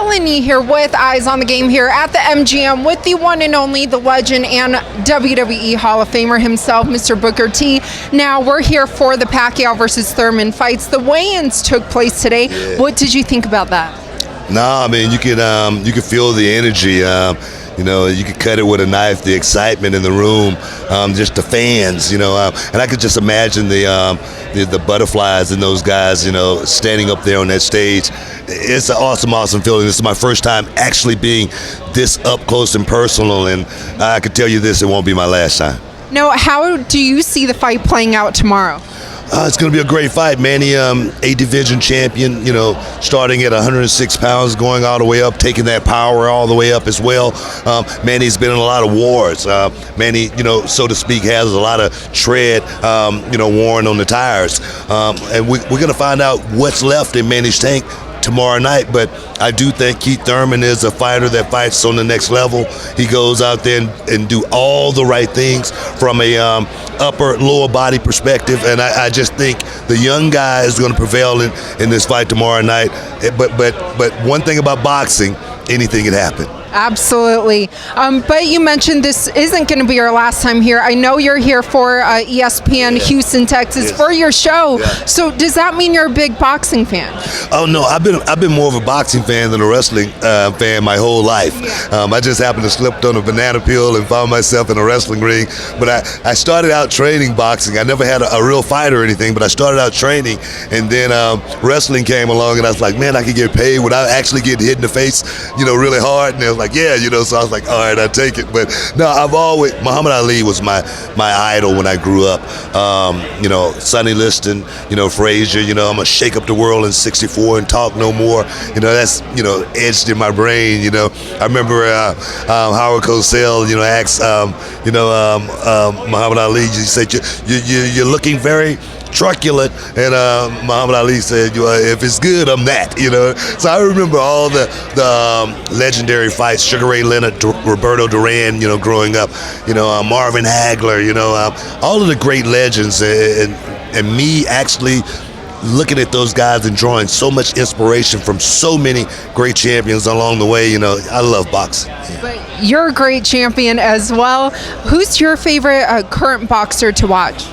Helen Yee here with Eyes on the Game here at the MGM with the one and only, the legend and WWE Hall of Famer himself, Mr. Booker T. Now, we're here for the Pacquiao versus Thurman fights. The weigh-ins took place today. Yeah. What did you think about that? I mean, you could feel the energy. You could cut it with a knife, the excitement in the room, just the fans, and I could just imagine the butterflies in those guys, standing up there on that stage. It's an awesome feeling. This is my first time actually being this up close and personal, and I can tell you this, it won't be my last time. Now, how do you see the fight playing out tomorrow? It's going to be a great fight. Manny, a division champion, starting at 106 pounds, going all the way up, taking that power all the way up as well. Manny's been in a lot of wars. Manny, so to speak, has a lot of tread, worn on the tires. And we're going to find out what's left in Manny's tank tomorrow night, but I do think Keith Thurman is a fighter that fights on the next level. He goes out there and do all the right things from a upper, lower body perspective, and I just think the young guy is going to prevail in this fight tomorrow night. But one thing about boxing, anything can happen. Absolutely. But you mentioned this isn't going to be your last time here. I know you're here for ESPN Houston, Texas for your show. Yeah. So does that mean you're a big boxing fan? Oh no, I've been more of a boxing fan than a wrestling fan my whole life. Yeah. I just happened to slip on a banana peel and found myself in a wrestling ring. But I started out training boxing. I never had a real fight or anything, but I started out training, and then wrestling came along, and I was like, man, I could get paid without actually getting hit in the face, really hard. And it was like, yeah, so I was like, all right, I'll take it. But no, Muhammad Ali was my idol when I grew up. Sonny Liston, Frazier, I'm gonna shake up the world in '64 and talk no more. That's, etched in my brain. I remember Howard Cosell, asked, Muhammad Ali, he said, you're looking very truculent, and Muhammad Ali said, if it's good, I'm that, So I remember all the legendary fights, Sugar Ray Leonard, Roberto Duran, growing up, Marvin Hagler, all of the great legends, and me actually looking at those guys and drawing so much inspiration from so many great champions along the way. I love boxing. Yeah. But you're a great champion as well. Who's your favorite current boxer to watch?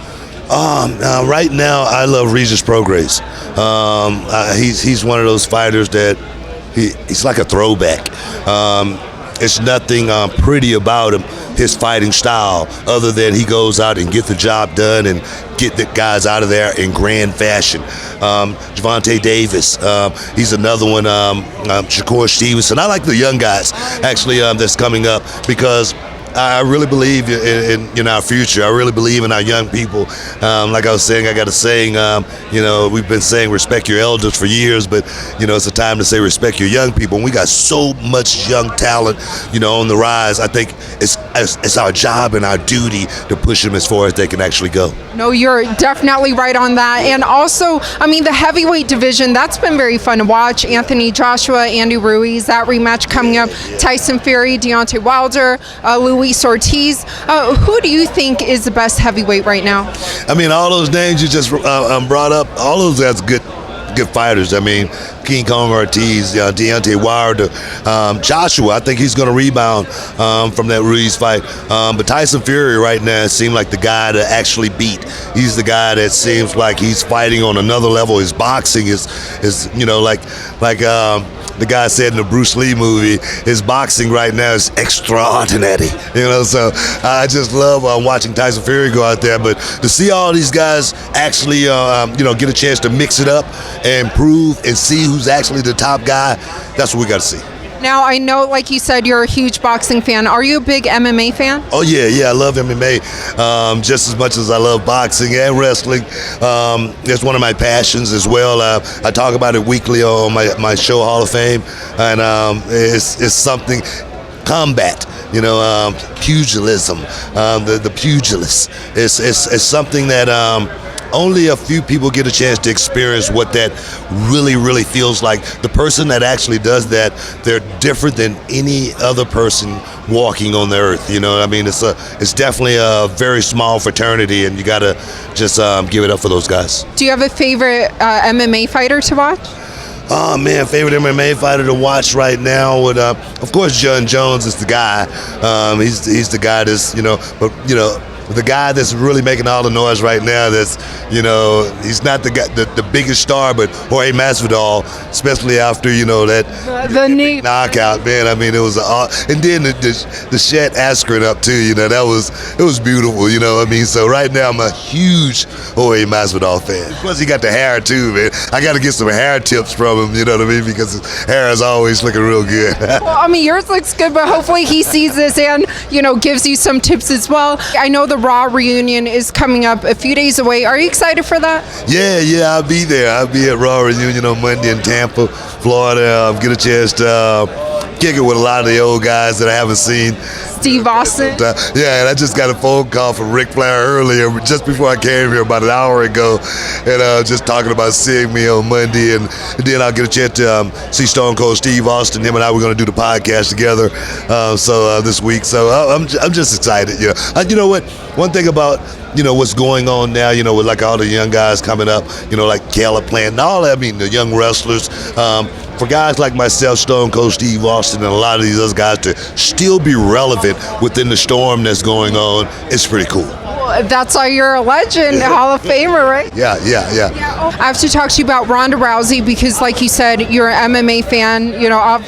Right now, I love Regis Prograis. He's one of those fighters that he's like a throwback. It's nothing pretty about him, his fighting style, other than he goes out and get the job done and get the guys out of there in grand fashion. Gervonta Davis, he's another one. Shakur Stevenson. I like the young guys, actually, that's coming up, because I really believe in our future. I really believe in our young people. Like I was saying, I got a saying, we've been saying respect your elders for years, but, it's a time to say respect your young people. And we got so much young talent, on the rise. I think it's our job and our duty to push them as far as they can actually go. No, you're definitely right on that. And also, the heavyweight division, that's been very fun to watch. Anthony Joshua, Andy Ruiz, that rematch coming up. Tyson Fury, Deontay Wilder, Luis Ortiz. Who do you think is the best heavyweight right now? All those names you just brought up, all those guys good fighters. King Kong Ortiz, Deontay Wilder, Joshua, I think he's going to rebound from that Ruiz fight. But Tyson Fury right now seems like the guy to actually beat. He's the guy that seems like he's fighting on another level. His boxing is like the guy said in the Bruce Lee movie, his boxing right now is extraordinary. So I just love watching Tyson Fury go out there. But to see all these guys actually, get a chance to mix it up and prove and see who's actually the top guy, that's what we got to see. Now, I know, like you said, you're a huge boxing fan. Are you a big MMA fan? Oh, yeah, I love MMA just as much as I love boxing and wrestling. It's one of my passions as well. I talk about it weekly on my show, Hall of Fame, and it's something, combat, pugilism, the pugilist. It's something that only a few people get a chance to experience what that really feels like. The person that actually does that, they're different than any other person walking on the earth. It's definitely a very small fraternity, and you gotta just give it up for those guys. Do you have a favorite MMA fighter to watch? Oh man, favorite MMA fighter to watch right now would, of course, John Jones is the guy. He's the guy that's the guy that's really making all the noise right now. That's he's not the guy, the biggest star, but Jorge Masvidal, especially after that the knee knockout, man. I mean, it was and then the Shed Askren up too. It was beautiful. I mean, so right now I'm a huge Jorge Masvidal fan. Plus he got the hair too, man. I got to get some hair tips from him. You know what I mean? Because his hair is always looking real good. Well, I mean, yours looks good, but hopefully he sees this and gives you some tips as well. I know the Raw reunion is coming up a few days away. Are you excited for that? Yeah, I'll be there. I'll be at Raw reunion on Monday in Tampa, Florida. Get a chance to kick it with a lot of the old guys that I haven't seen. Steve Austin. Yeah, and I just got a phone call from Ric Flair earlier, just before I came here about an hour ago, and just talking about seeing me on Monday, and then I'll get a chance to see Stone Cold Steve Austin. Him and I were going to do the podcast together, this week. So I'm just excited. You know what? One thing about what's going on now, with like all the young guys coming up, like Caleb Plant and all that. I mean, the young wrestlers. For guys like myself, Stone Cold Steve Austin, and a lot of these other guys to still be relevant within the storm that's going on, it's pretty cool. Well, that's why you're a legend, a Hall of Famer, right? Yeah. I have to talk to you about Ronda Rousey because, like you said, you're an MMA fan,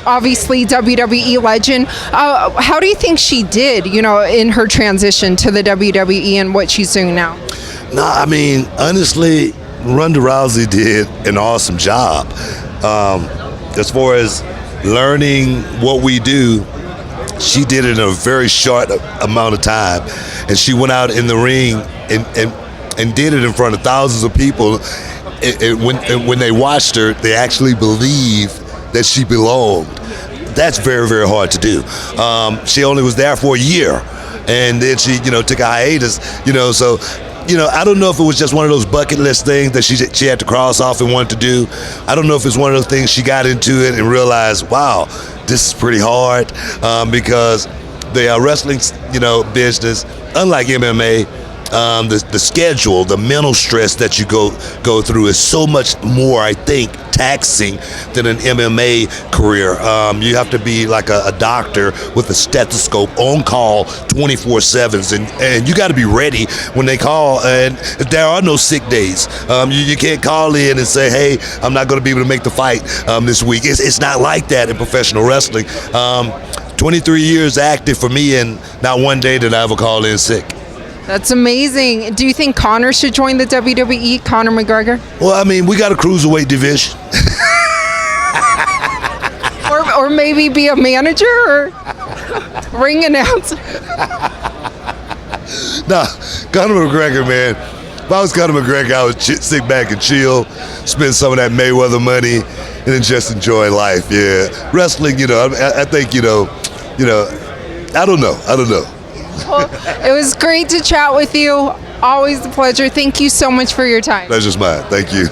obviously WWE legend. How do you think she did, in her transition to the WWE and what she's doing now? No, I mean, honestly, Ronda Rousey did an awesome job. As far as learning what we do, she did it in a very short amount of time, and she went out in the ring and did it in front of thousands of people. When they watched her, they actually believed that she belonged. That's very, very hard to do. She only was there for a year, and then she, took a hiatus. So. I don't know if it was just one of those bucket list things that she had to cross off and wanted to do. I don't know if it's one of those things she got into it and realized, wow, this is pretty hard, because the wrestling, business, unlike MMA, the schedule, the mental stress that you go through is so much more, I think, taxing than an MMA career. You have to be like a doctor with a stethoscope on call 24/7, and you got to be ready when they call. And there are no sick days. You can't call in and say, "Hey, I'm not going to be able to make the fight this week." It's not like that in professional wrestling. 23 years active for me, and not one day did I ever call in sick. That's amazing. Do you think Conor should join the WWE, Conor McGregor? Well, I mean, we got a cruiserweight division. or maybe be a manager or ring announcer. Nah, Conor McGregor, man. If I was Conor McGregor, I would sit back and chill, spend some of that Mayweather money, and then just enjoy life. Yeah, wrestling. I think I don't know. Well, it was great to chat with you. Always a pleasure. Thank you so much for your time. Pleasure's mine. Thank you.